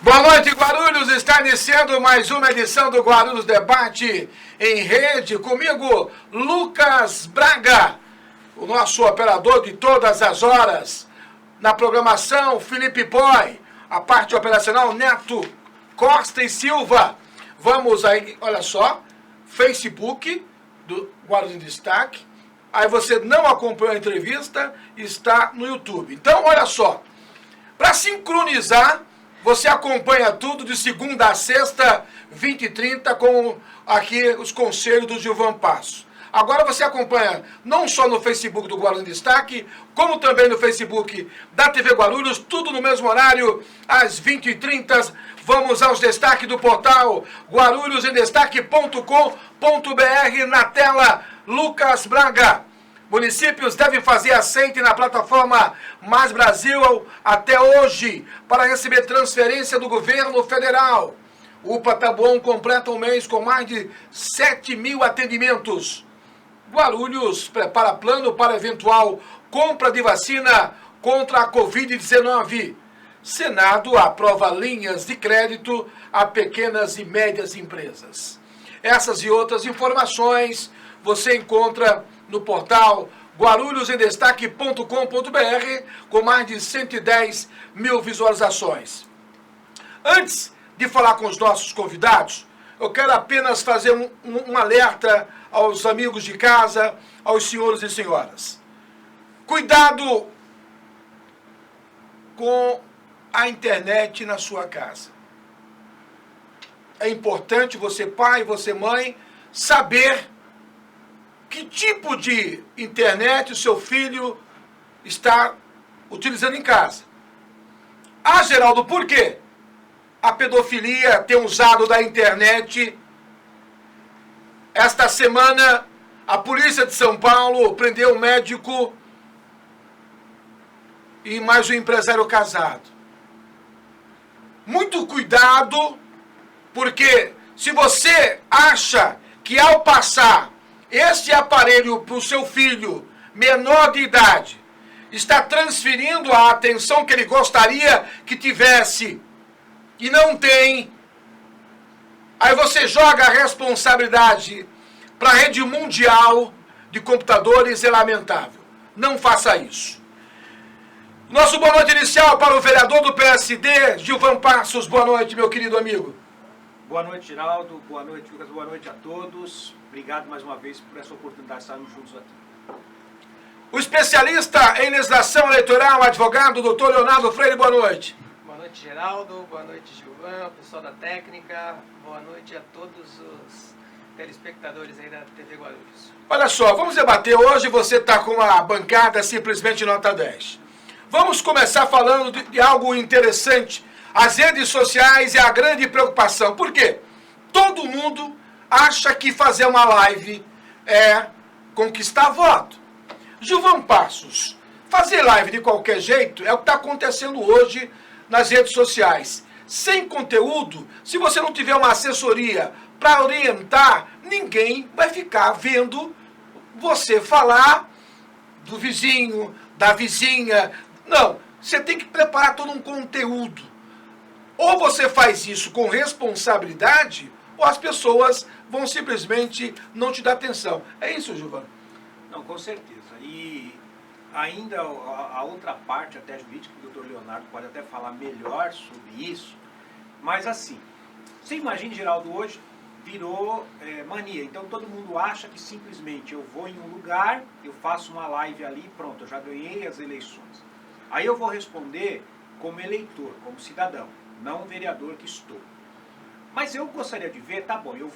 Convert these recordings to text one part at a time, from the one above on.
Boa noite, Guarulhos. Está iniciando mais uma edição do Guarulhos Debate em Rede. Comigo, Lucas Braga, o nosso operador de todas as horas. Na programação, Felipe Boy. A parte operacional, Neto Costa e Silva. Vamos aí, olha só, Facebook do Guarulhos em Destaque. Aí você não acompanhou a entrevista, está no YouTube. Então, olha só, para sincronizar, você acompanha tudo de segunda a sexta, 20h30, com aqui os conselhos do Gilvan Passo. Agora você acompanha não só no Facebook do Guarulhos em Destaque, como também no Facebook da TV Guarulhos, tudo no mesmo horário, às 20h30. Vamos aos destaques do portal guarulhosendestaque.com.br. Na tela, Lucas Braga. Municípios devem fazer aceite na plataforma Mais Brasil até hoje para receber transferência do governo federal. UPA Taboão completa um mês com mais de 7.000 atendimentos. Guarulhos prepara plano para eventual compra de vacina contra a Covid-19. Senado aprova linhas de crédito a pequenas e médias empresas. Essas e outras informações você encontra no portal guarulhosendestaque.com.br com mais de 110 mil visualizações. Antes de falar com os nossos convidados, eu quero apenas fazer um alerta aos amigos de casa, aos senhores e senhoras. Cuidado com a internet na sua casa. É importante você, pai, você, mãe, saber que tipo de internet o seu filho está utilizando em casa. Ah, Geraldo, por quê? A pedofilia tem usado da internet. Esta semana, a polícia de São Paulo prendeu um médico e mais um empresário casado. Muito cuidado, porque se você acha que ao passar este aparelho para o seu filho menor de idade está transferindo a atenção que ele gostaria que tivesse e não tem, aí você joga a responsabilidade para a rede mundial de computadores, é lamentável. Não faça isso. Nosso boa noite inicial para o vereador do PSD, Gilvan Passos. Boa noite, meu querido amigo. Boa noite, Geraldo. Boa noite, Lucas. Boa noite a todos. Obrigado mais uma vez por essa oportunidade de estarmos juntos aqui. O especialista em legislação eleitoral, advogado, doutor Leonardo Freire, boa noite. Boa noite, Geraldo. Boa noite, Gilvan, pessoal da técnica. Boa noite a todos os telespectadores aí da TV Guarulhos. Olha só, vamos debater hoje. Você está com uma bancada simplesmente nota 10. Vamos começar falando de algo interessante. As redes sociais é a grande preocupação. Por quê? Todo mundo acha que fazer uma live é conquistar voto. Gilvan Passos, fazer live de qualquer jeito é o que está acontecendo hoje nas redes sociais. Sem conteúdo, se você não tiver uma assessoria para orientar, ninguém vai ficar vendo você falar do vizinho, da vizinha. Não, você tem que preparar todo um conteúdo. Ou você faz isso com responsabilidade, ou as pessoas vão simplesmente não te dar atenção. É isso, Gilvan? Não, com certeza. E ainda a outra parte, até jurídica, que o doutor Leonardo pode até falar melhor sobre isso, mas assim, você imagina, Geraldo, hoje virou mania. Então todo mundo acha que simplesmente eu vou em um lugar, eu faço uma live ali e pronto, eu já ganhei as eleições. Aí eu vou responder como eleitor, como cidadão, não vereador que estou. Mas eu gostaria de ver, tá bom, eu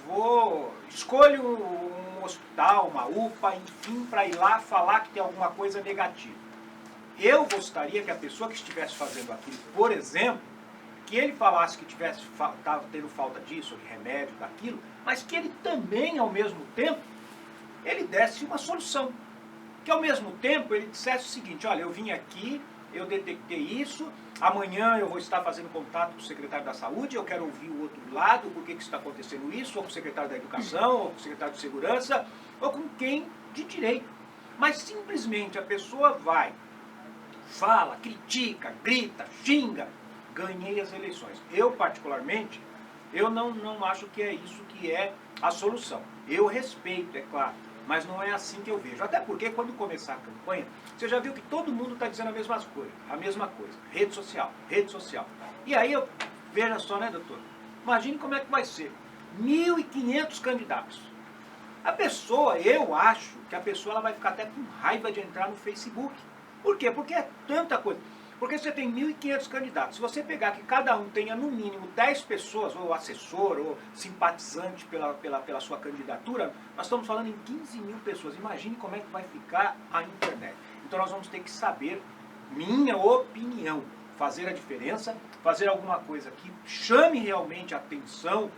escolho um hospital, uma UPA, enfim, para ir lá falar que tem alguma coisa negativa. Eu gostaria que a pessoa que estivesse fazendo aquilo, por exemplo, que ele falasse que estava tendo falta disso, de remédio, daquilo, mas que ele também, ao mesmo tempo, ele desse uma solução. Que ao mesmo tempo ele dissesse o seguinte: olha, eu vim aqui, eu detectei isso, amanhã eu vou estar fazendo contato com o secretário da Saúde, eu quero ouvir o outro lado, por que está acontecendo isso, ou com o secretário da Educação, ou com o secretário de Segurança, ou com quem de direito. Mas simplesmente a pessoa vai, fala, critica, grita, xinga, ganhei as eleições. Eu, particularmente, eu não acho que é isso que é a solução. Eu respeito, é claro, mas não é assim que eu vejo. Até porque quando começar a campanha, você já viu que todo mundo está dizendo a mesma coisa. Rede social, rede social. E aí, veja só, né, doutor? Imagine como é que vai ser. 1.500 candidatos. A pessoa, eu acho que a pessoa ela vai ficar até com raiva de entrar no Facebook. Por quê? Porque é tanta coisa. Porque você tem 1.500 candidatos. Se você pegar que cada um tenha no mínimo 10 pessoas, ou assessor, ou simpatizante pela sua candidatura, nós estamos falando em 15 mil pessoas. Imagine como é que vai ficar a internet. Então nós vamos ter que saber, minha opinião, fazer a diferença, fazer alguma coisa que chame realmente a atenção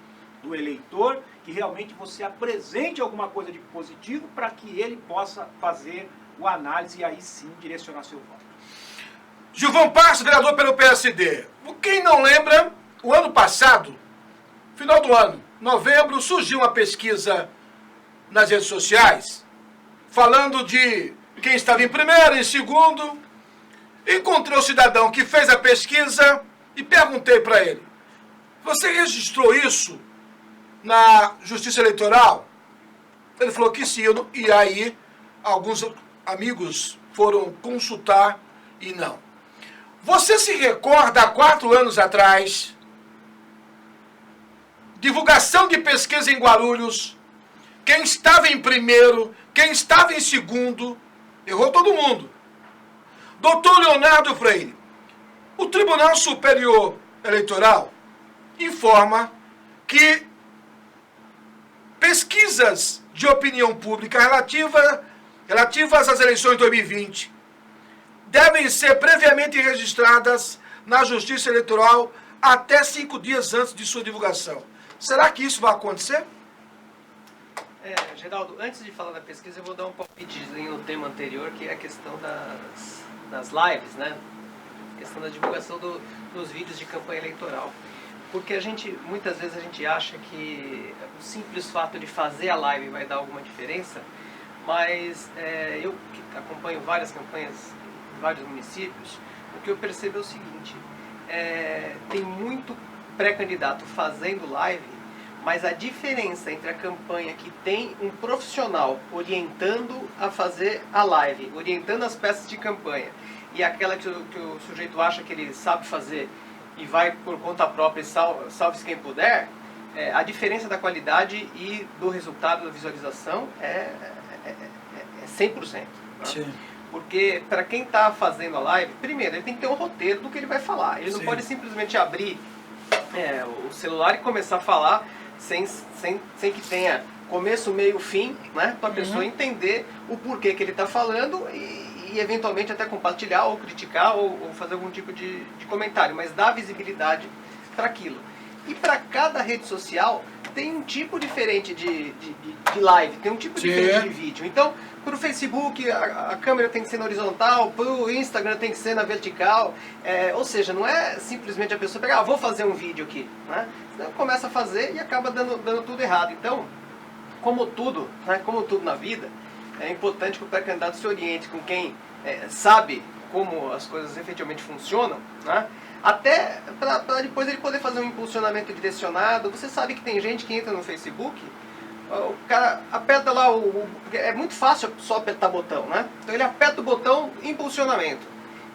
do eleitor, que realmente você apresente alguma coisa de positivo para que ele possa fazer o análise e aí sim direcionar seu voto. Gilvan Passos, vereador pelo PSD. Quem não lembra, o ano passado, final do ano, novembro, surgiu uma pesquisa nas redes sociais, falando de quem estava em primeiro, em segundo. Encontrei o cidadão que fez a pesquisa e perguntei para ele: você registrou isso na Justiça Eleitoral? Ele falou que sim, e aí alguns amigos foram consultar e não. Você se recorda, há 4 anos atrás, divulgação de pesquisa em Guarulhos, quem estava em primeiro, quem estava em segundo, errou todo mundo. Doutor Leonardo Freire, o Tribunal Superior Eleitoral informa que pesquisas de opinião pública relativas às eleições de 2020 devem ser previamente registradas na Justiça Eleitoral até 5 dias antes de sua divulgação. Será que isso vai acontecer? Geraldo, antes de falar da pesquisa, eu vou dar um palpitezinho no tema anterior, que é a questão das lives, né? A questão da divulgação dos vídeos de campanha eleitoral. Porque muitas vezes a gente acha que o simples fato de fazer a live vai dar alguma diferença, mas eu que acompanho várias campanhas em vários municípios, o que eu percebo é o seguinte: tem muito pré-candidato fazendo live, mas a diferença entre a campanha que tem um profissional orientando a fazer a live, orientando as peças de campanha, e aquela que o sujeito acha que ele sabe fazer e vai por conta própria e salve-se quem puder, a diferença da qualidade e do resultado da visualização é 100%. Né? Sim. Porque para quem está fazendo a live, primeiro, ele tem que ter um roteiro do que ele vai falar. Ele não Sim. pode simplesmente abrir o celular e começar a falar sem que tenha começo, meio, fim, né? Para a pessoa entender o porquê que ele está falando e eventualmente até compartilhar ou criticar ou fazer algum tipo de comentário, mas dar visibilidade para aquilo. E para cada rede social tem um tipo diferente de live, tem um tipo diferente de vídeo. Então, para o Facebook a câmera tem que ser na horizontal, para o Instagram tem que ser na vertical, ou seja, não é simplesmente a pessoa pegar, vou fazer um vídeo aqui, né? Então, começa a fazer e acaba dando tudo errado. Então, como tudo, né, como tudo na vida, é importante que o pré-candidato se oriente com quem sabe como as coisas efetivamente funcionam, né? Até para depois ele poder fazer um impulsionamento direcionado. Você sabe que tem gente que entra no Facebook, o cara aperta lá, é muito fácil só apertar botão, né? Então ele aperta o botão impulsionamento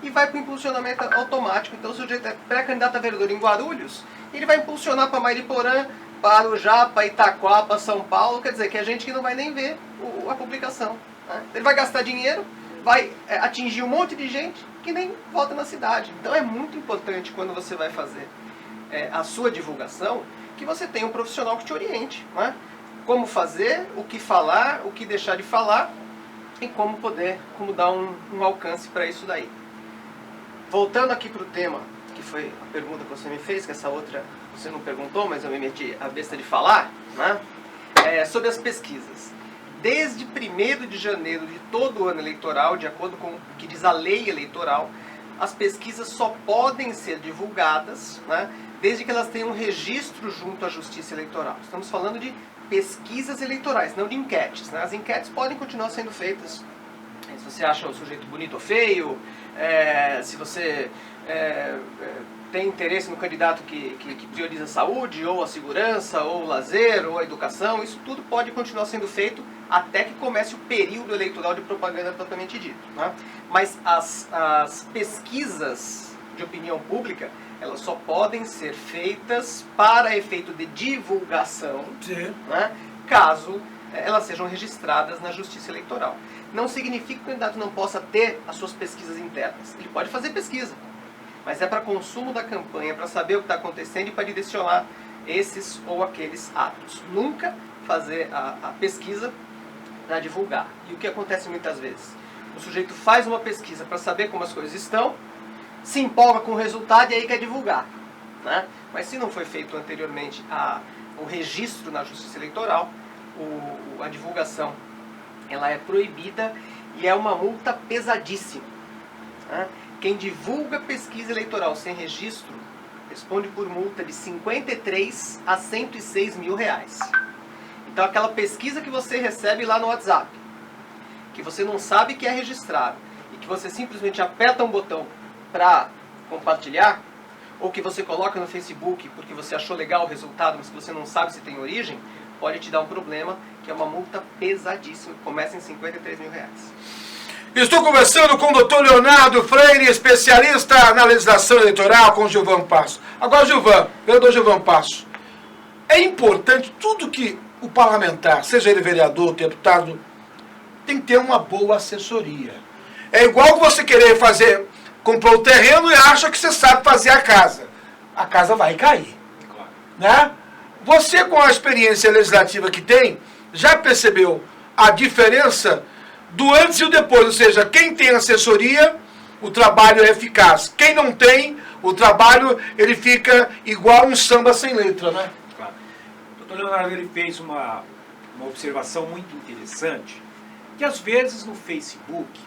e vai para o impulsionamento automático. Então o sujeito é pré-candidato a vereador em Guarulhos, ele vai impulsionar para Mariporã, para Arujá, para Itaquá, para São Paulo, quer dizer que é gente que não vai nem ver a publicação, né? Ele vai gastar dinheiro, vai atingir um monte de gente que nem vota na cidade. Então é muito importante quando você vai fazer a sua divulgação, que você tenha um profissional que te oriente, né? Como fazer, o que falar, o que deixar de falar e como dar um alcance para isso daí. Voltando aqui para o tema, que foi a pergunta que você me fez, que essa outra você não perguntou, mas eu me meti a besta de falar, né? Sobre as pesquisas. Desde 1º de janeiro de todo o ano eleitoral, de acordo com o que diz a lei eleitoral, as pesquisas só podem ser divulgadas, né, desde que elas tenham um registro junto à Justiça Eleitoral. Estamos falando de pesquisas eleitorais, não de enquetes, né? As enquetes podem continuar sendo feitas. Se você acha o sujeito bonito ou feio, se você tem interesse no candidato que prioriza a saúde, ou a segurança, ou o lazer, ou a educação, isso tudo pode continuar sendo feito até que comece o período eleitoral de propaganda propriamente dito. Né? Mas as pesquisas de opinião pública, elas só podem ser feitas para efeito de divulgação, né? Caso elas sejam registradas na Justiça Eleitoral. Não significa que o candidato não possa ter as suas pesquisas internas. Ele pode fazer pesquisa, mas é para consumo da campanha, para saber o que está acontecendo e para direcionar esses ou aqueles atos. Nunca fazer a pesquisa para divulgar. E o que acontece muitas vezes? O sujeito faz uma pesquisa para saber como as coisas estão, se empolga com o resultado e aí quer divulgar. Né? Mas se não foi feito anteriormente o registro na Justiça Eleitoral, a divulgação ela é proibida e é uma multa pesadíssima. Né? Quem divulga pesquisa eleitoral sem registro responde por multa de 53 a 106 mil reais. Então aquela pesquisa que você recebe lá no WhatsApp, que você não sabe que é registrado, e que você simplesmente aperta um botão para compartilhar, ou que você coloca no Facebook porque você achou legal o resultado, mas que você não sabe se tem origem, pode te dar um problema, que é uma multa pesadíssima, que começa em 53 mil reais. Estou conversando com o Dr. Leonardo Freire, especialista na legislação eleitoral, com o Gilvan Passo. Agora, vereador Gilvan Passo, é importante tudo que o parlamentar, seja ele vereador, deputado, tem que ter uma boa assessoria. É igual você querer comprar o terreno e acha que você sabe fazer a casa. A casa vai cair. Claro. Né? Você, com a experiência legislativa que tem, já percebeu a diferença do antes e o depois? Ou seja, quem tem assessoria, o trabalho é eficaz. Quem não tem, o trabalho ele fica igual um samba sem letra, né? Claro. O doutor Leonardo ele fez uma observação muito interessante, que às vezes no Facebook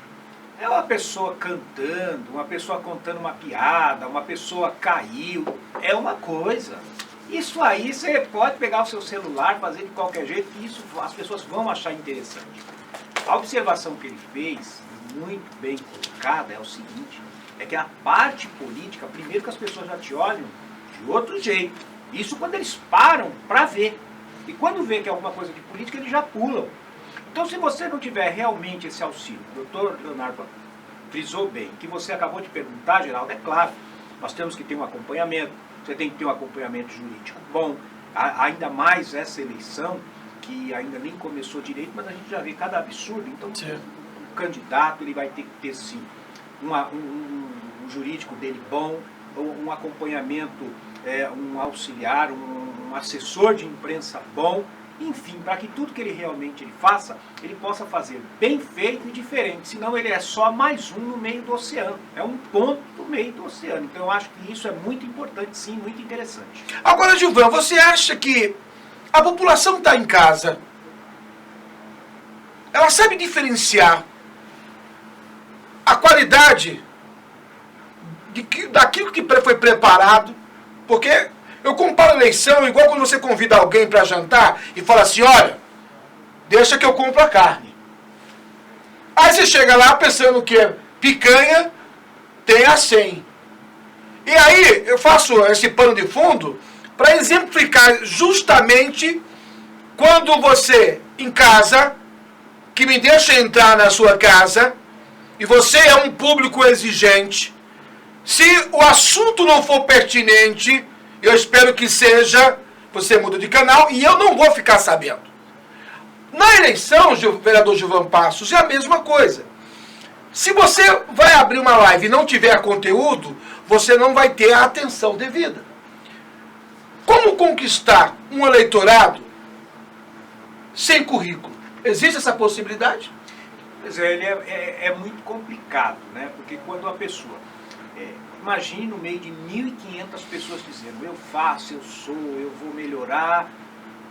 é uma pessoa cantando, uma pessoa contando uma piada, uma pessoa caiu, é uma coisa. Isso aí você pode pegar o seu celular, fazer de qualquer jeito, que isso as pessoas vão achar interessante. A observação que ele fez, muito bem colocada, é o seguinte, é que a parte política, primeiro que as pessoas já te olham de outro jeito. Isso quando eles param para ver. E quando vê que é alguma coisa de política, eles já pulam. Então, se você não tiver realmente esse auxílio, o doutor Leonardo frisou bem, que você acabou de perguntar, Geraldo, é claro, nós temos que ter um acompanhamento, você tem que ter um acompanhamento jurídico bom, ainda mais essa eleição, que ainda nem começou direito, mas a gente já vê cada absurdo. Então, o candidato ele vai ter que ter, sim, um jurídico dele bom, um acompanhamento, um auxiliar, um assessor de imprensa bom, enfim, para que tudo que ele realmente faça, ele possa fazer bem feito e diferente, senão ele é só mais um no meio do oceano, é um ponto no meio do oceano. Então eu acho que isso é muito importante, sim, muito interessante. Agora, Gilvan, você acha que a população está em casa, ela sabe diferenciar a qualidade daquilo que foi preparado? Porque eu comparo a eleição igual quando você convida alguém para jantar e fala assim, olha, deixa que eu compro a carne. Aí você chega lá pensando que picanha tem a 100. E aí eu faço esse pano de fundo para exemplificar justamente quando você, em casa, que me deixa entrar na sua casa, e você é um público exigente, se o assunto não for pertinente, eu espero que seja, você muda de canal e eu não vou ficar sabendo. Na eleição, vereador Gilvan Passos, é a mesma coisa. Se você vai abrir uma live e não tiver conteúdo, você não vai ter a atenção devida. Como conquistar um eleitorado sem currículo? Existe essa possibilidade? Pois é, ele é muito complicado, né? Porque quando a pessoa... imagine no meio de 1.500 pessoas dizendo, eu faço, eu sou, eu vou melhorar.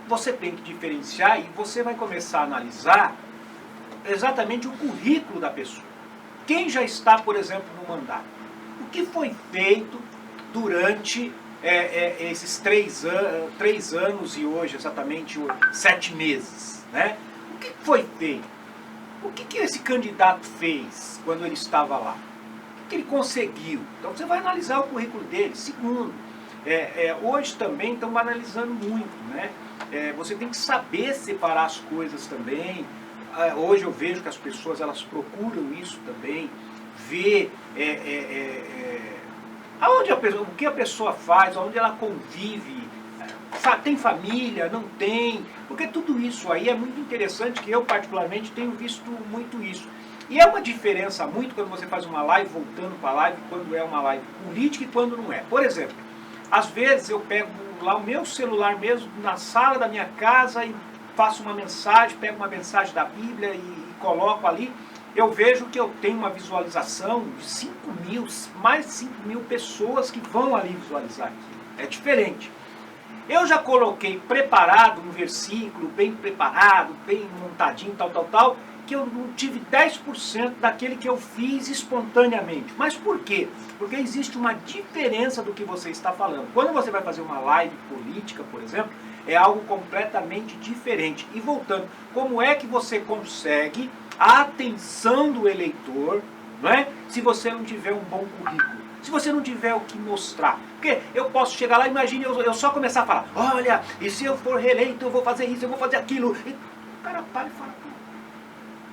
Você tem que diferenciar e você vai começar a analisar exatamente o currículo da pessoa. Quem já está, por exemplo, no mandato? O que foi feito durante esses 3 anos e hoje exatamente 7 meses? Né? O que foi feito? O que esse candidato fez quando ele estava lá? que ele conseguiu? Então você vai analisar o currículo dele. Segundo, hoje também estamos analisando muito, né? Você tem que saber separar as coisas também. Hoje eu vejo que as pessoas elas procuram isso também, ver o que a pessoa faz, aonde ela convive, tem família, não tem, porque tudo isso aí é muito interessante, que eu particularmente tenho visto muito isso. E é uma diferença muito quando você faz uma live, voltando para a live, quando é uma live política e quando não é. Por exemplo, às vezes eu pego lá o meu celular mesmo, na sala da minha casa, e faço uma mensagem, pego uma mensagem da Bíblia e coloco ali, eu vejo que eu tenho uma visualização de 5 mil, mais de 5 mil pessoas que vão ali visualizar aquilo. É diferente. Eu já coloquei preparado um versículo, bem preparado, bem montadinho, tal, que eu não tive 10% daquele que eu fiz espontaneamente. Mas por quê? Porque existe uma diferença do que você está falando. Quando você vai fazer uma live política, por exemplo, é algo completamente diferente. E voltando, como é que você consegue a atenção do eleitor, não é? Se você não tiver um bom currículo? Se você não tiver o que mostrar. Porque eu posso chegar lá, imagine eu só começar a falar, olha, e se eu for reeleito, eu vou fazer isso, eu vou fazer aquilo. E o cara para e fala tudo.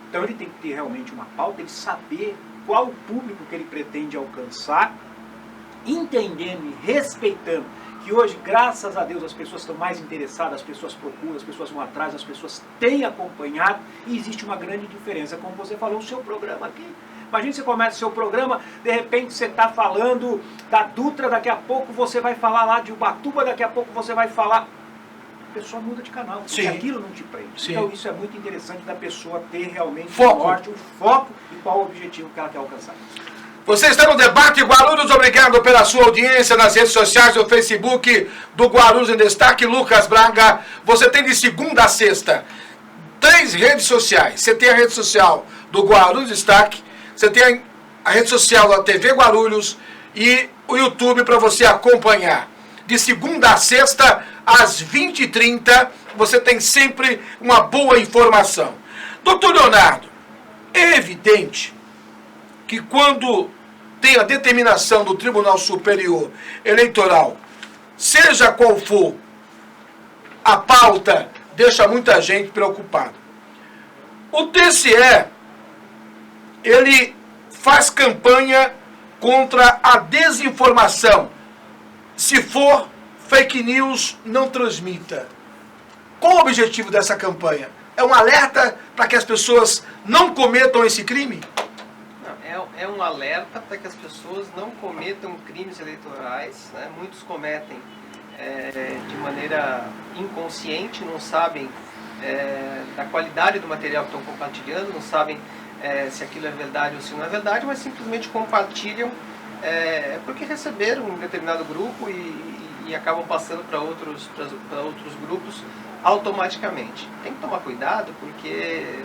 Então ele tem que ter realmente uma pauta, ele saber qual o público que ele pretende alcançar, entendendo e respeitando que hoje, graças a Deus, as pessoas estão mais interessadas, as pessoas procuram, as pessoas vão atrás, as pessoas têm acompanhado, e existe uma grande diferença, como você falou, o seu programa aqui. Imagina você começa o seu programa, de repente você está falando da Dutra, daqui a pouco você vai falar lá de Ubatuba, daqui a pouco você vai falar... A pessoa muda de canal, porque aquilo não te prende. Sim. Então isso é muito interessante da pessoa ter realmente foco. Um norte, um foco e qual o objetivo que ela quer alcançar. Você está no Debate Guarulhos, obrigado pela sua audiência nas redes sociais, no Facebook do Guarulhos em Destaque, Lucas Braga. Você tem de segunda a sexta 3 redes sociais. Você tem a rede social do Guarulhos Destaque, você tem a rede social da TV Guarulhos e o YouTube para você acompanhar. De segunda a sexta, às 20h30, você tem sempre uma boa informação. Doutor Leonardo, é evidente que quando tem a determinação do Tribunal Superior Eleitoral, seja qual for a pauta, deixa muita gente preocupada. O TSE, ele faz campanha contra a desinformação. Se for fake news, não transmita. Qual o objetivo dessa campanha? É um alerta para que as pessoas não cometam esse crime? É um alerta para que as pessoas não cometam crimes eleitorais, né? Muitos cometem de maneira inconsciente, não sabem da qualidade do material que estão compartilhando, não sabem se aquilo é verdade ou se não é verdade, mas simplesmente compartilham porque receberam um determinado grupo e acabam passando para outros grupos automaticamente. Tem que tomar cuidado porque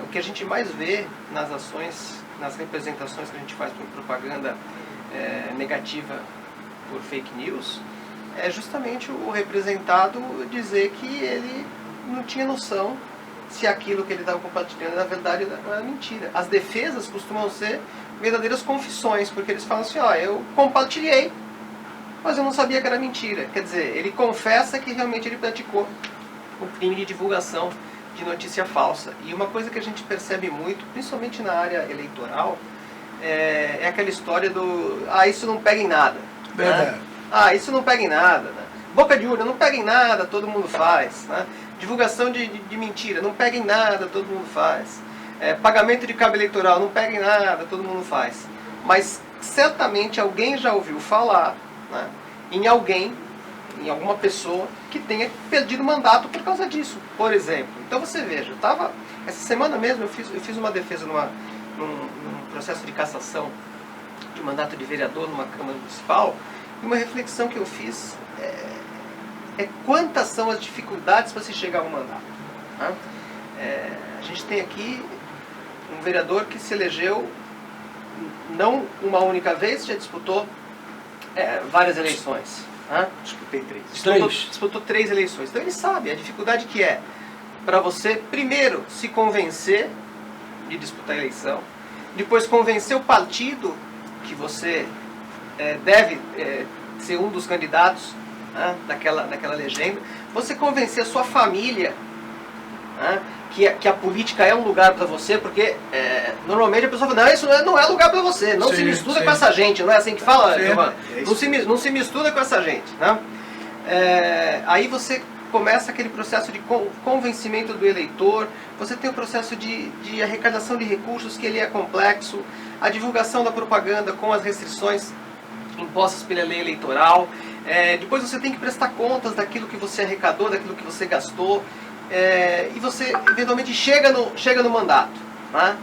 o que a gente mais vê nas ações, nas representações que a gente faz por propaganda negativa por fake news, é justamente o representado dizer que ele não tinha noção se aquilo que ele estava compartilhando na verdade não era mentira. As defesas costumam ser verdadeiras confissões, porque eles falam assim, eu compartilhei, mas eu não sabia que era mentira. Quer dizer, ele confessa que realmente ele praticou o crime de divulgação de notícia falsa. E uma coisa que a gente percebe muito, principalmente na área eleitoral, é aquela história do isso não pega em nada. Verdade. Né? Isso não pega em nada. Né? Boca de urna, não pega em nada, todo mundo faz. Né? Divulgação de mentira, não pega em nada, todo mundo faz. Pagamento de cabo eleitoral, não pega em nada, todo mundo faz. Mas certamente alguém já ouviu falar, né, em alguma pessoa que tenha perdido o mandato por causa disso, por exemplo. Então você veja, essa semana mesmo eu fiz uma defesa num processo de cassação de mandato de vereador numa Câmara Municipal, e uma reflexão que eu fiz quantas são as dificuldades para se chegar a um mandato. Né? A gente tem aqui um vereador que se elegeu não uma única vez, já disputou várias eleições. Disputei 3. Disputou 3 eleições. Então ele sabe a dificuldade que é para você, primeiro, se convencer de disputar a eleição, depois convencer o partido que você deve ser um dos candidatos, né, daquela legenda, você convencer a sua família, né, que a política é um lugar para você, porque normalmente a pessoa fala, não, isso não é lugar para você, não se mistura com essa gente, não é assim que fala, Giovanni? Não se mistura com essa gente. Né? Aí você começa aquele processo de convencimento do eleitor, você tem o processo de arrecadação de recursos, que ele é complexo, a divulgação da propaganda com as restrições impostas pela lei eleitoral, depois você tem que prestar contas daquilo que você arrecadou, daquilo que você gastou, e você eventualmente chega no mandato. Né?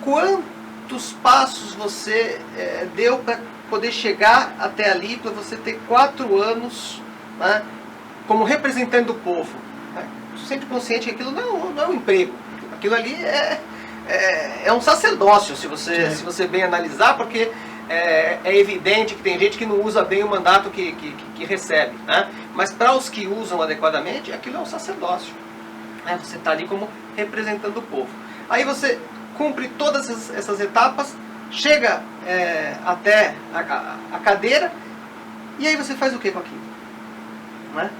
Quantos passos você deu para poder chegar até ali, para você ter 4 anos, né, como representante do povo? Né? Sempre consciente que aquilo não é um emprego, aquilo ali é um sacerdócio, se você bem analisar, porque é evidente que tem gente que não usa bem o mandato que recebe, né? Mas para os que usam adequadamente, aquilo é um sacerdócio. Você está ali como representando o povo. Aí você cumpre todas essas etapas, chega até a cadeira, e aí você faz o que com aquilo? Né?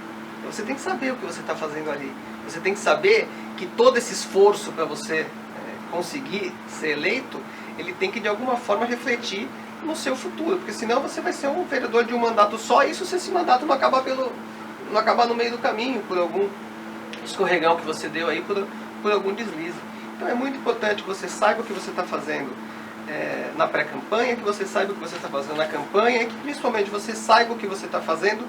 Você tem que saber o que você está fazendo ali. Você tem que saber que todo esse esforço para você conseguir ser eleito, ele tem que de alguma forma refletir no seu futuro, porque senão você vai ser um vereador de um mandato só, e isso se esse mandato não acabar no meio do caminho, por algum escorregão que você deu aí, por algum deslize. Então é muito importante que você saiba o que você está fazendo na pré-campanha, que você saiba o que você está fazendo na campanha, e que principalmente você saiba o que você está fazendo,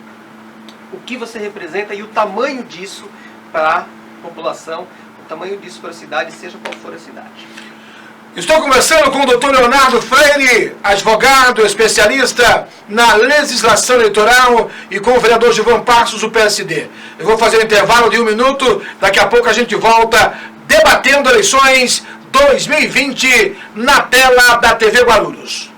o que você representa e o tamanho disso para a população, o tamanho disso para a cidade, seja qual for a cidade. Estou conversando com o Dr. Leonardo Freire, advogado, especialista na legislação eleitoral, e com o vereador Gilvan Passos, do PSD. Eu vou fazer um intervalo de 1 minuto, daqui a pouco a gente volta debatendo eleições 2020 na tela da TV Guarulhos.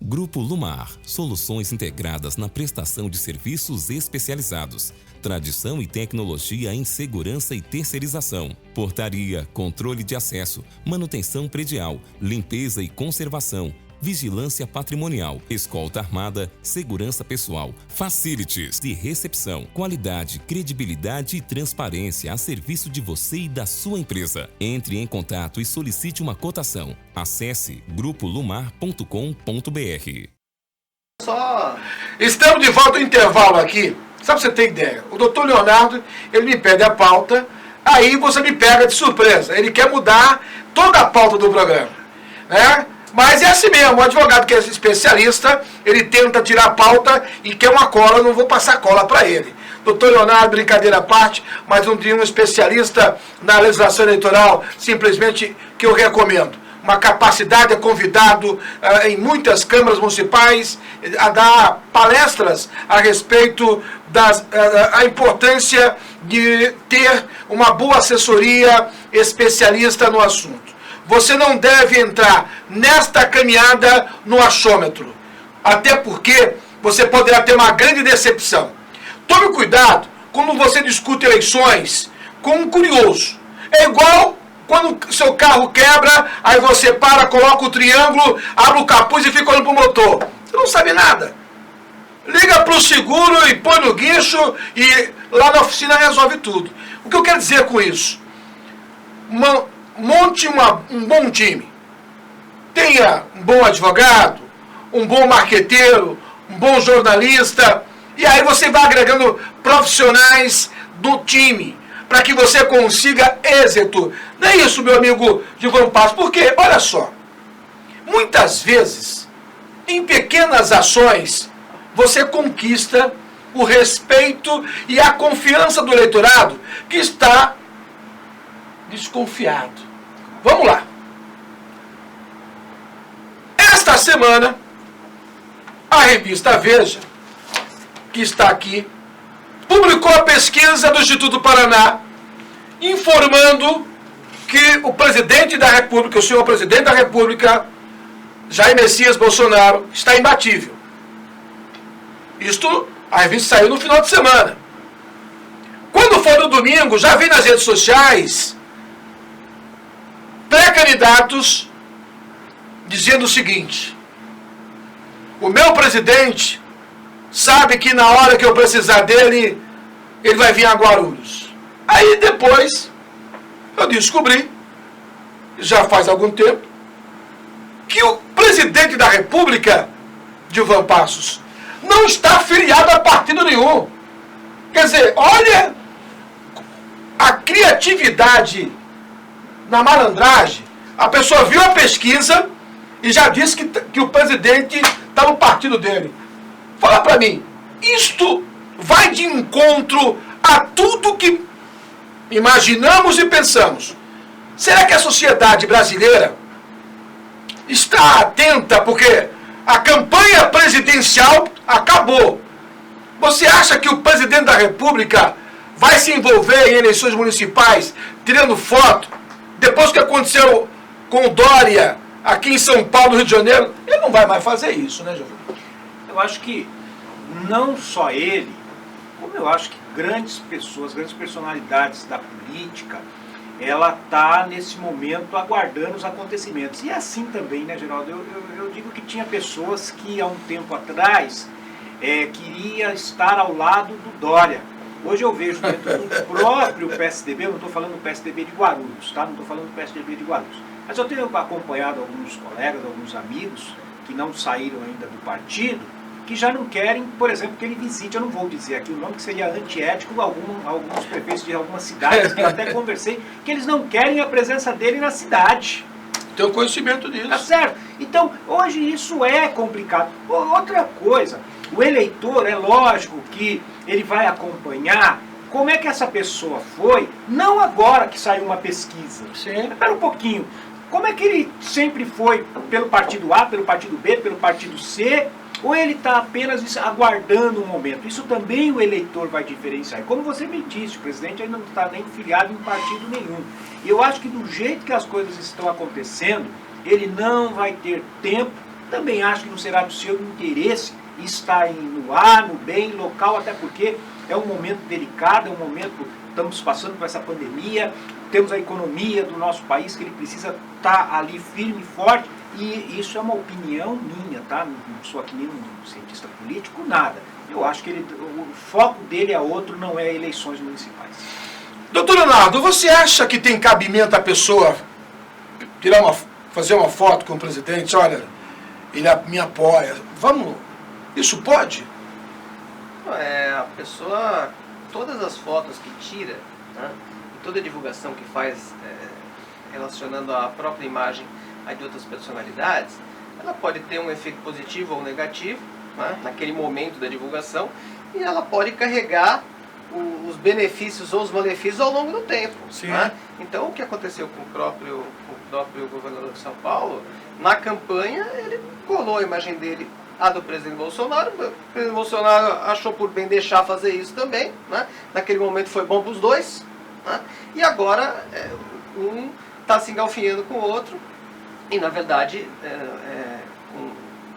Grupo Lumar, soluções integradas na prestação de serviços especializados, tradição e tecnologia em segurança e terceirização, portaria, controle de acesso, manutenção predial, limpeza e conservação, vigilância patrimonial, escolta armada, segurança pessoal, facilities de recepção, qualidade, credibilidade e transparência a serviço de você e da sua empresa. Entre em contato e solicite uma cotação. Acesse grupolumar.com.br. Estamos de volta ao intervalo aqui. Só pra você ter ideia, o doutor Leonardo, ele me pede a pauta, aí você me pega de surpresa. Ele quer mudar toda a pauta do programa, né? Mas é assim mesmo, o advogado que é especialista, ele tenta tirar a pauta e quer uma cola, eu não vou passar cola para ele. Doutor Leonardo, brincadeira à parte, mas um especialista na legislação eleitoral, simplesmente que eu recomendo. Uma capacidade, é convidado em muitas câmaras municipais a dar palestras a respeito da importância de ter uma boa assessoria especialista no assunto. Você não deve entrar nesta caminhada no achômetro, até porque você poderá ter uma grande decepção. Tome cuidado quando você discute eleições com um curioso. É igual quando seu carro quebra, aí você para, coloca o triângulo, abre o capuz e fica olhando para o motor. Você não sabe nada. liga para o seguro e põe no guincho e lá na oficina resolve tudo. O que eu quero dizer com isso? Monte um bom time. Tenha um bom advogado, um bom marqueteiro, um bom jornalista, e aí você vai agregando profissionais do time, para que você consiga êxito. Não é isso, meu amigo Gilvan Passos, porque, olha só, muitas vezes, em pequenas ações, você conquista o respeito e a confiança do eleitorado que está desconfiado. Vamos lá. Esta semana, a revista Veja, que está aqui, publicou a pesquisa do Instituto Paraná, informando que o presidente da República, o senhor presidente da República, Jair Messias Bolsonaro, está imbatível. Isto, a revista saiu no final de semana. Quando for no domingo, já vi nas redes sociais pré-candidatos dizendo o seguinte: o meu presidente sabe que na hora que eu precisar dele, ele vai vir a Guarulhos. Aí depois, eu descobri, já faz algum tempo, que o presidente da República, Gilvan Passos, não está afiliado a partido nenhum. Quer dizer, olha a criatividade na malandragem. A pessoa viu a pesquisa e já disse que o presidente está no partido dele. Fala para mim, isto vai de encontro a tudo que imaginamos e pensamos. Será que a sociedade brasileira está atenta, porque a campanha presidencial acabou? Você acha que o presidente da República vai se envolver em eleições municipais, tirando foto, depois que aconteceu com o Dória aqui em São Paulo, Rio de Janeiro? Ele não vai mais fazer isso, né, Giovanni? Eu acho que não só ele, como eu acho que grandes pessoas, grandes personalidades da política, ela está nesse momento aguardando os acontecimentos. E assim também, né, Geraldo? Eu digo que tinha pessoas que há um tempo atrás queria estar ao lado do Dória. Hoje eu vejo dentro do próprio PSDB, eu não estou falando do PSDB de Guarulhos, tá? Não estou falando do PSDB de Guarulhos. Mas eu tenho acompanhado alguns colegas, alguns amigos que não saíram ainda do partido, que já não querem, por exemplo, que ele visite, eu não vou dizer aqui o nome, que seria antiético, alguns prefeitos de algumas cidades, que eu até conversei, que eles não querem a presença dele na cidade. Tenho conhecimento disso. Tá certo? Então, hoje isso é complicado. Outra coisa, o eleitor, é lógico que ele vai acompanhar como é que essa pessoa foi, não agora que saiu uma pesquisa. Sim. Espera um pouquinho. Como é que ele sempre foi pelo partido A, pelo partido B, pelo partido C, ou ele está apenas aguardando um momento? Isso também o eleitor vai diferenciar. E como você me disse, o presidente ainda não está nem filiado em partido nenhum. E eu acho que do jeito que as coisas estão acontecendo, ele não vai ter tempo. Também acho que não será do seu interesse estar no A, no B, em local, até porque é um momento delicado, é um momento, estamos passando por essa pandemia, temos a economia do nosso país que ele precisa estar ali firme e forte. E isso é uma opinião minha, tá? Não sou aqui nenhum cientista político, nada. Eu acho que o foco dele é outro, não é eleições municipais. Doutor Leonardo, você acha que tem cabimento a pessoa fazer uma foto com o presidente? Olha, ele me apoia. Vamos, isso pode? A pessoa, todas as fotos que tira, né, toda a divulgação que faz relacionando a própria imagem de outras personalidades, ela pode ter um efeito positivo ou negativo, né, naquele momento da divulgação, e ela pode carregar os benefícios ou os malefícios ao longo do tempo. Né? Então, o que aconteceu com o próprio governador de São Paulo, na campanha, ele colou a imagem dele a do presidente Bolsonaro. O presidente Bolsonaro achou por bem deixar fazer isso também. Né? Naquele momento foi bom para os dois. Né? E agora, um está se engalfinhando com o outro, e na verdade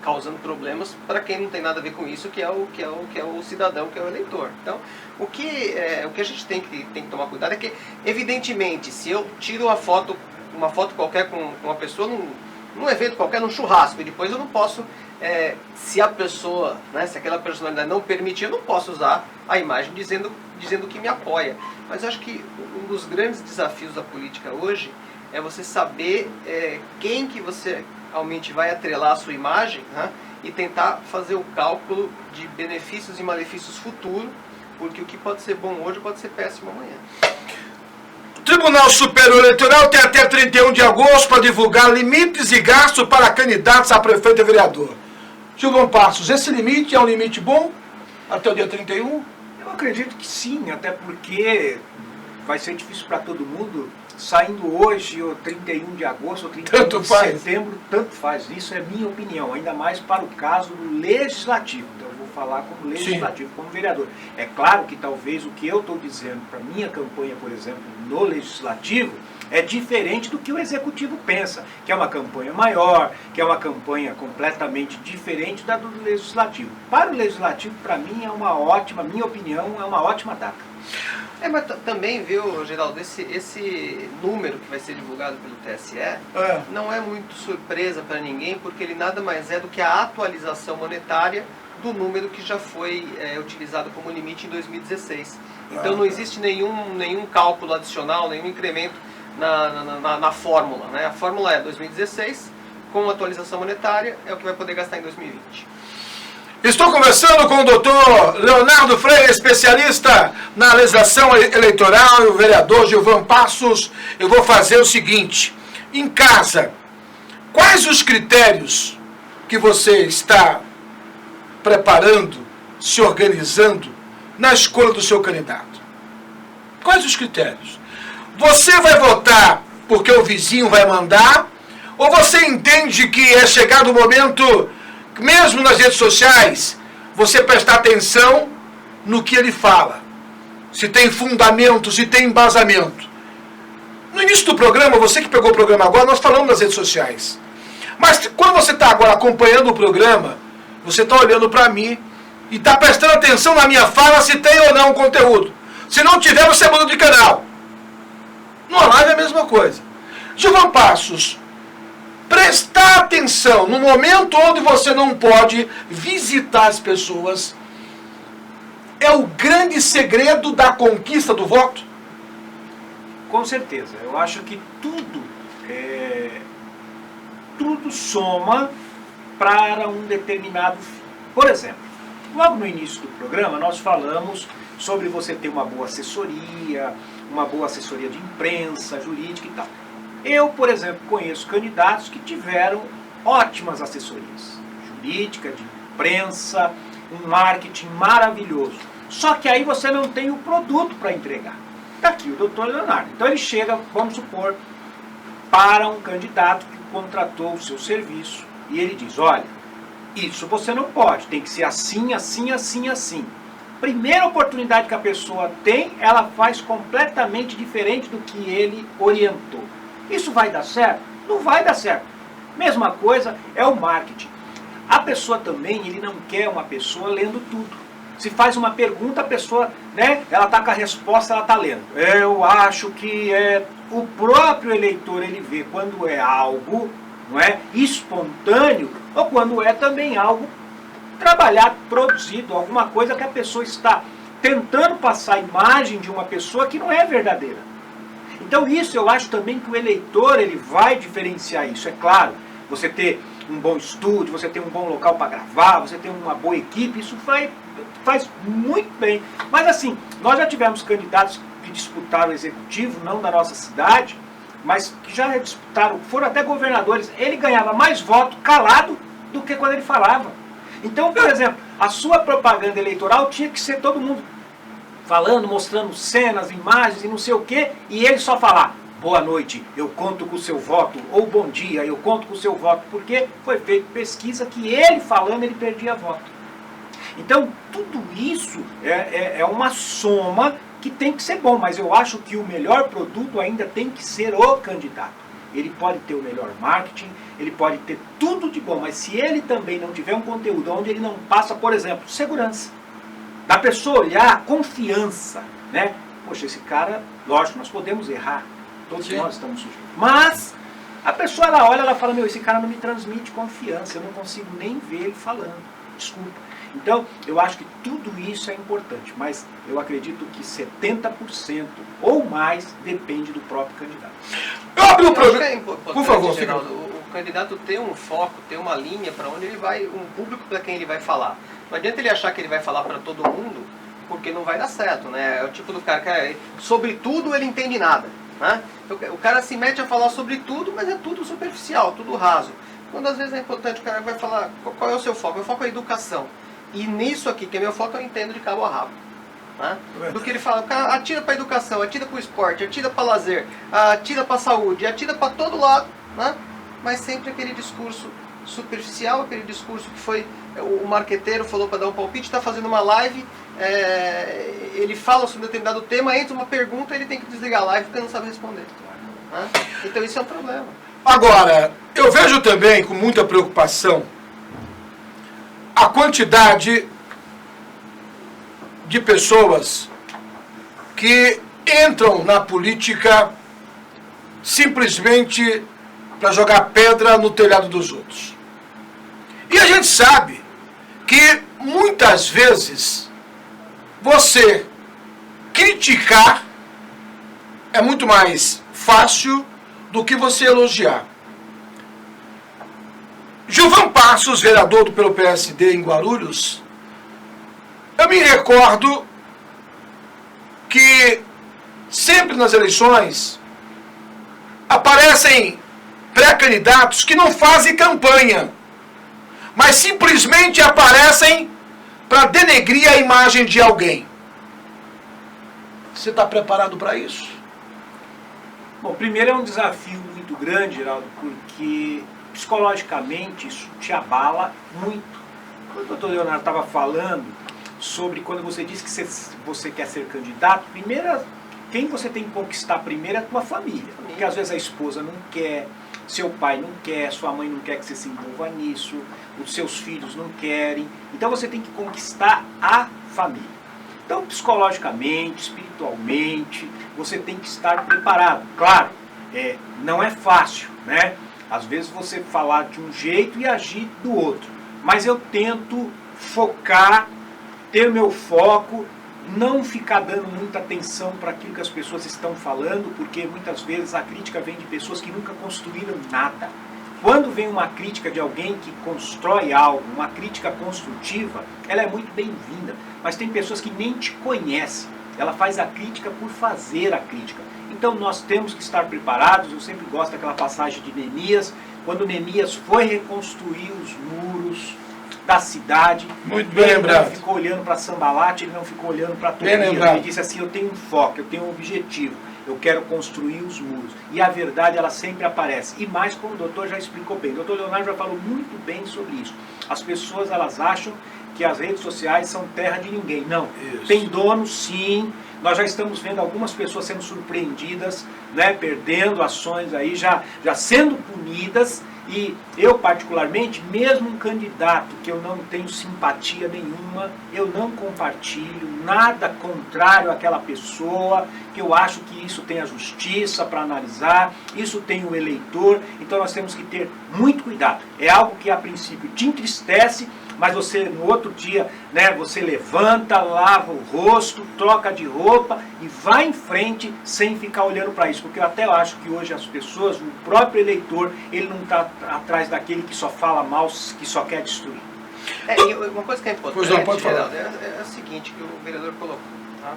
causando problemas para quem não tem nada a ver com isso, que é o cidadão, que é o eleitor. Então, o que a gente tem que tomar cuidado é que, evidentemente, se eu tiro uma foto qualquer com uma pessoa num evento qualquer, num churrasco, e depois eu não posso se a pessoa, né, se aquela personalidade não permitir, eu não posso usar a imagem dizendo que me apoia. Mas eu acho que um dos grandes desafios da política hoje é você saber quem que você realmente vai atrelar a sua imagem, né, e tentar fazer o cálculo de benefícios e malefícios futuros, porque o que pode ser bom hoje pode ser péssimo amanhã. O Tribunal Superior Eleitoral tem até 31 de agosto para divulgar limites e gastos para candidatos a prefeito e vereador. Gilvan Passos, esse limite é um limite bom até o dia 31? Eu acredito que sim, até porque vai ser difícil para todo mundo, saindo hoje, ou 31 de agosto, ou 31 de setembro, tanto faz. Isso é minha opinião, ainda mais para o caso do Legislativo. Então, eu vou falar como Legislativo, como vereador. É claro que talvez o que eu estou dizendo para minha campanha, por exemplo, no Legislativo, é diferente do que o Executivo pensa, que é uma campanha maior, que é uma campanha completamente diferente da do Legislativo. Para o Legislativo, para mim, é uma ótima, minha opinião, é uma ótima data. Mas também, viu, Geraldo, esse número que vai ser divulgado pelo TSE não é muito surpresa para ninguém, porque ele nada mais é do que a atualização monetária do número que já foi utilizado como limite em 2016. Então não existe nenhum cálculo adicional, nenhum incremento na fórmula, né? A fórmula é 2016, com atualização monetária, é o que vai poder gastar em 2020. Estou conversando com o doutor Leonardo Freire, especialista na legislação eleitoral, e o vereador Gilvan Passos. Eu vou fazer o seguinte: em casa, quais os critérios que você está preparando, se organizando na escolha do seu candidato? Quais os critérios? Você vai votar porque o vizinho vai mandar? Ou você entende que é chegado o momento, mesmo nas redes sociais, você prestar atenção no que ele fala? Se tem fundamento, se tem embasamento. No início do programa, você que pegou o programa agora, nós falamos nas redes sociais. Mas quando você está agora acompanhando o programa, você está olhando para mim e está prestando atenção na minha fala se tem ou não conteúdo. Se não tiver, você muda de canal. No live é a mesma coisa. Gilvan Passos, prestar atenção no momento onde você não pode visitar as pessoas é o grande segredo da conquista do voto? Com certeza. Eu acho que tudo soma para um determinado fim. Por exemplo, logo no início do programa nós falamos sobre você ter uma boa assessoria de imprensa, jurídica e tal. Eu, por exemplo, conheço candidatos que tiveram ótimas assessorias, jurídica, de imprensa, um marketing maravilhoso. Só que aí você não tem o produto para entregar. Está aqui o doutor Leonardo. Então ele chega, vamos supor, para um candidato que contratou o seu serviço e ele diz: olha, isso você não pode, tem que ser assim, assim, assim, assim. Primeira oportunidade que a pessoa tem, ela faz completamente diferente do que ele orientou. Isso vai dar certo? Não vai dar certo. Mesma coisa é o marketing. A pessoa também, ele não quer uma pessoa lendo tudo. Se faz uma pergunta, a pessoa, né, ela está com a resposta, ela está lendo. Eu acho que o próprio eleitor, ele vê quando é algo, não é, espontâneo, ou quando é também algo trabalhado, produzido, alguma coisa que a pessoa está tentando passar a imagem de uma pessoa que não é verdadeira. Então isso eu acho também que o eleitor ele vai diferenciar isso. É claro, você ter um bom estúdio, você ter um bom local para gravar, você ter uma boa equipe, isso faz muito bem. Mas assim, nós já tivemos candidatos que disputaram o executivo, não da nossa cidade, mas que já disputaram, foram até governadores. Ele ganhava mais voto calado do que quando ele falava. Então, por exemplo, a sua propaganda eleitoral tinha que ser todo mundo falando, mostrando cenas, imagens e não sei o quê, e ele só falar: boa noite, eu conto com o seu voto, ou bom dia, eu conto com o seu voto, porque foi feita pesquisa que ele falando, ele perdia voto. Então, tudo isso é uma soma que tem que ser bom, mas eu acho que o melhor produto ainda tem que ser o candidato. Ele pode ter o melhor marketing, ele pode ter tudo de bom, mas se ele também não tiver um conteúdo onde ele não passa, por exemplo, segurança, da pessoa olhar, confiança, né? Poxa, esse cara, lógico, nós podemos errar, todos nós estamos sujeitos, mas A pessoa, ela olha, ela fala, meu, esse cara não me transmite confiança, eu não consigo nem ver ele falando. Desculpa. Então, eu acho que tudo isso é importante, mas eu acredito que 70% ou mais depende do próprio candidato. Eu abri o programa. É importante, por favor, Geraldo, o candidato ter um foco, ter uma linha para onde ele vai, um público para quem ele vai falar. Não adianta ele achar que ele vai falar para todo mundo, porque não vai dar certo, né? É o tipo do cara que, sobre tudo, ele entende nada, né? O cara se mete a falar sobre tudo, mas é tudo superficial, tudo raso. Quando às vezes é importante, o cara vai falar, qual é o seu foco? Meu foco é a educação. E nisso aqui, que é meu foco, eu entendo de cabo a rabo. Né? Do que ele fala, o cara atira para educação, atira para o esporte, atira para lazer, atira para saúde, atira para todo lado, né? Mas sempre aquele discurso superficial, aquele discurso que foi, o marqueteiro falou para dar um palpite, está fazendo uma live, ele fala sobre um determinado tema, entra uma pergunta, ele tem que desligar a live porque não sabe responder. Né? Então isso é um problema. Agora, eu vejo também com muita preocupação a quantidade de pessoas que entram na política simplesmente para jogar pedra no telhado dos outros. E a gente sabe que muitas vezes você criticar é muito mais fácil do que você elogiar. Gilvan Passos, vereador pelo PSD em Guarulhos, eu me recordo que sempre nas eleições aparecem pré-candidatos que não fazem campanha, mas simplesmente aparecem para denegrir a imagem de alguém. Você está preparado para isso? Bom, primeiro é um desafio muito grande, Geraldo, porque psicologicamente isso te abala muito. Quando o doutor Leonardo estava falando sobre quando você diz que você quer ser candidato, primeiro, quem você tem que conquistar primeiro é a tua família. Porque às vezes a esposa não quer, seu pai não quer, sua mãe não quer que você se envolva nisso, os seus filhos não querem. Então você tem que conquistar a família. Então, psicologicamente, espiritualmente, você tem que estar preparado. Claro, não é fácil, né? Às vezes você falar de um jeito e agir do outro. Mas eu tento focar, ter meu foco, não ficar dando muita atenção para aquilo que as pessoas estão falando, porque muitas vezes a crítica vem de pessoas que nunca construíram nada. Quando vem uma crítica de alguém que constrói algo, uma crítica construtiva, ela é muito bem-vinda. Mas tem pessoas que nem te conhecem. Ela faz a crítica por fazer a crítica. Então nós temos que estar preparados. Eu sempre gosto daquela passagem de Neemias, quando Neemias foi reconstruir os muros da cidade. Muito bem lembrado. Ele não ficou olhando para Sambalate, ele não ficou olhando para Tobias. Ele disse assim, eu tenho um foco, eu tenho um objetivo. Eu quero construir os muros. E a verdade, ela sempre aparece. E mais como o doutor já explicou bem. O doutor Leonardo já falou muito bem sobre isso. As pessoas, elas acham que as redes sociais são terra de ninguém. Não. Isso. Tem dono, sim. Nós já estamos vendo algumas pessoas sendo surpreendidas, né, perdendo ações aí, já sendo punidas. E eu, particularmente, mesmo um candidato que eu não tenho simpatia nenhuma, eu não compartilho nada contrário àquela pessoa, que eu acho que isso tem a justiça para analisar, isso tem o eleitor, então nós temos que ter muito cuidado. É algo que a princípio te entristece, mas você no outro dia, né, você levanta, lava o rosto, troca de roupa e vai em frente sem ficar olhando para isso. Porque eu até acho que hoje as pessoas, o próprio eleitor, ele não está atrás daquele que só fala mal, que só quer destruir. E uma coisa que é importante, Geraldo, é o seguinte, que o vereador colocou. Tá?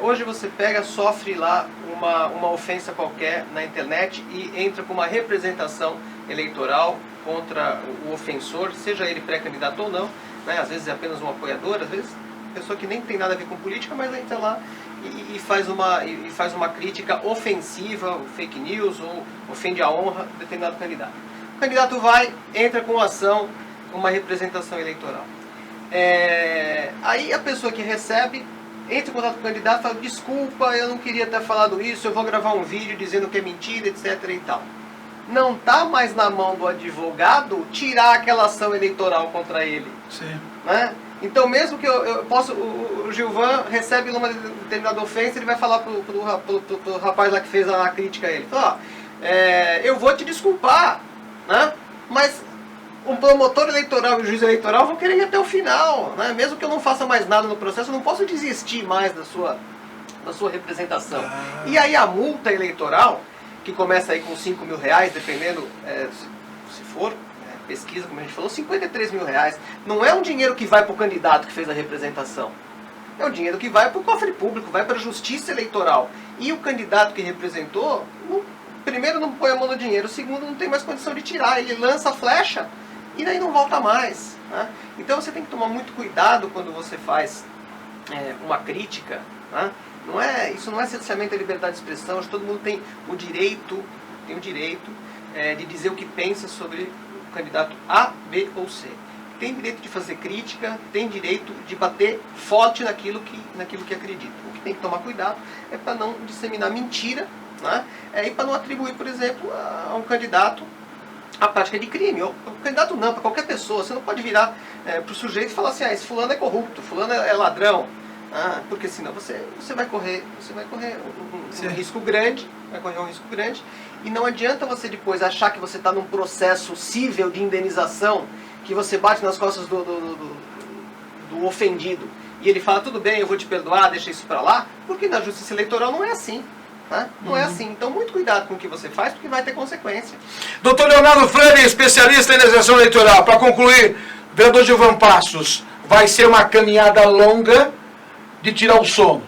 Hoje você pega, sofre lá uma ofensa qualquer na internet e entra com uma representação eleitoral contra o ofensor, seja ele pré-candidato ou não, né? Às vezes é apenas um apoiador, às vezes pessoa que nem tem nada a ver com política, mas entra lá e faz uma crítica ofensiva, fake news, ou ofende a honra de determinado candidato. O candidato vai, entra com ação, uma representação eleitoral. Aí a pessoa que recebe entra em contato com o candidato e fala, desculpa, eu não queria ter falado isso, eu vou gravar um vídeo dizendo que é mentira, etc. e tal. Não está mais na mão do advogado tirar aquela ação eleitoral contra ele. Sim. Né? Então, mesmo que o Gilvan recebe uma determinada ofensa, ele vai falar pro rapaz lá que fez a crítica a ele. Fala, eu vou te desculpar, né? Mas o promotor eleitoral e o juiz eleitoral vão querer ir até o final, né? Mesmo que eu não faça mais nada no processo, eu não posso desistir mais da sua representação. E aí a multa eleitoral, que começa aí com 5 mil reais, dependendo, se for pesquisa, como a gente falou, 53 mil reais. Não é um dinheiro que vai para o candidato que fez a representação. É um dinheiro que vai para o cofre público, vai para a justiça eleitoral. E o candidato que representou, primeiro não põe a mão no dinheiro, segundo não tem mais condição de tirar. Ele lança a flecha e daí não volta mais, né? Então você tem que tomar muito cuidado quando você faz uma crítica, né? Isso não é cerceamento da liberdade de expressão. Todo mundo tem o direito de dizer o que pensa sobre o candidato A, B ou C. Tem direito de fazer crítica, tem direito de bater forte naquilo que acredita. O que tem que tomar cuidado é para não disseminar mentira, né? E para não atribuir, por exemplo, a um candidato a prática de crime. O candidato não, para qualquer pessoa. Você não pode virar para o sujeito e falar assim, esse fulano é corrupto, fulano é ladrão. Porque senão você vai correr um risco grande, e não adianta você depois achar que você está num processo cível de indenização, que você bate nas costas do ofendido, e ele fala, tudo bem, eu vou te perdoar, deixa isso para lá, porque na justiça eleitoral não é assim. Não é assim. Então, muito cuidado com o que você faz, porque vai ter consequência. Doutor Leonardo Freire, especialista em legislação eleitoral. Para concluir, vereador Gilvan Passos, vai ser uma caminhada longa de tirar o sono.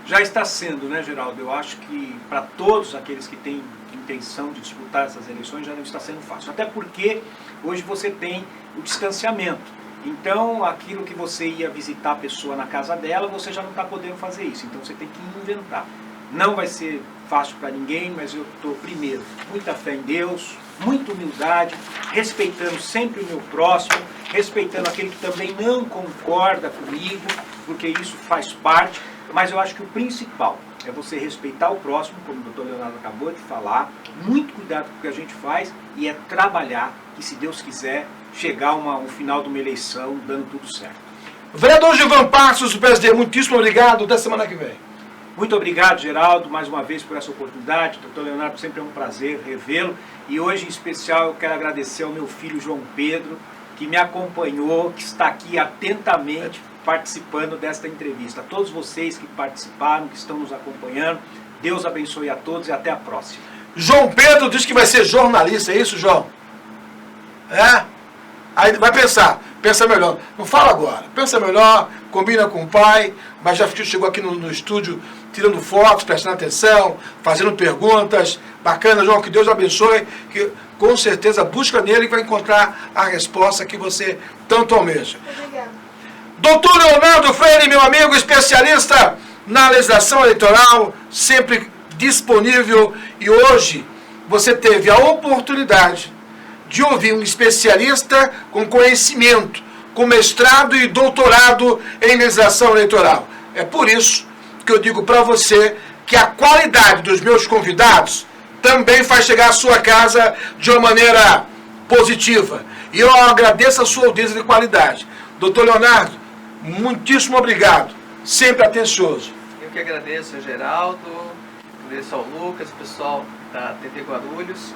Já está sendo, né, Geraldo? Eu acho que para todos aqueles que têm intenção de disputar essas eleições já não está sendo fácil. Até porque hoje você tem o distanciamento. Então, aquilo que você ia visitar a pessoa na casa dela, você já não está podendo fazer isso. Então, você tem que inventar. Não vai ser fácil para ninguém, mas eu estou, primeiro, muita fé em Deus, muita humildade, respeitando sempre o meu próximo, respeitando aquele que também não concorda comigo, porque isso faz parte, mas eu acho que o principal é você respeitar o próximo, como o doutor Leonardo acabou de falar, muito cuidado com o que a gente faz, e é trabalhar, e se Deus quiser, chegar ao final de uma eleição dando tudo certo. Vereador Gilvan Passos, do PSD, muitíssimo obrigado, até semana que vem. Muito obrigado, Geraldo, mais uma vez por essa oportunidade. Doutor Leonardo, sempre é um prazer revê-lo. E hoje, em especial, eu quero agradecer ao meu filho João Pedro, que me acompanhou, que está aqui atentamente participando desta entrevista. A todos vocês que participaram, que estão nos acompanhando, Deus abençoe a todos e até a próxima. João Pedro diz que vai ser jornalista, é isso, João? Aí vai pensar, pensa melhor. Não fala agora, pensa melhor, combina com o pai, mas já chegou aqui no estúdio tirando fotos, prestando atenção, fazendo perguntas. Bacana, João, que Deus abençoe, que com certeza busca nele e vai encontrar a resposta que você tanto almeja. Obrigada. Doutor Leonardo Freire, meu amigo, especialista na legislação eleitoral, sempre disponível, e hoje você teve a oportunidade de ouvir um especialista com conhecimento, com mestrado e doutorado em legislação eleitoral. É por isso que eu digo para você que a qualidade dos meus convidados também faz chegar à sua casa de uma maneira positiva. E eu agradeço a sua audiência de qualidade. Doutor Leonardo, muitíssimo obrigado. Sempre atencioso. Eu que agradeço, Geraldo, agradeço ao Lucas, o pessoal da TV Guarulhos.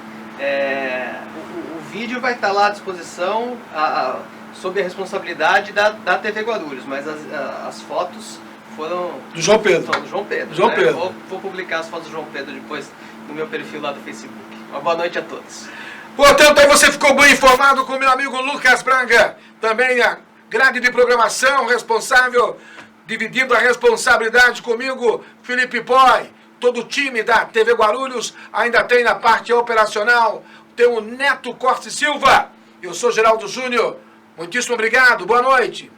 O vídeo vai estar lá à disposição sob a responsabilidade da TV Guarulhos, mas as fotos foram do João Pedro. São do João Pedro. João Pedro. Vou publicar as fotos do João Pedro depois no meu perfil lá do Facebook. Uma boa noite a todos. Portanto, aí você ficou bem informado com o meu amigo Lucas Braga, também a grade de programação responsável, dividindo a responsabilidade comigo, Felipe Boy. Todo o time da TV Guarulhos ainda tem na parte operacional, tem o Neto Corte Silva. Eu sou Geraldo Júnior. Muitíssimo obrigado, boa noite.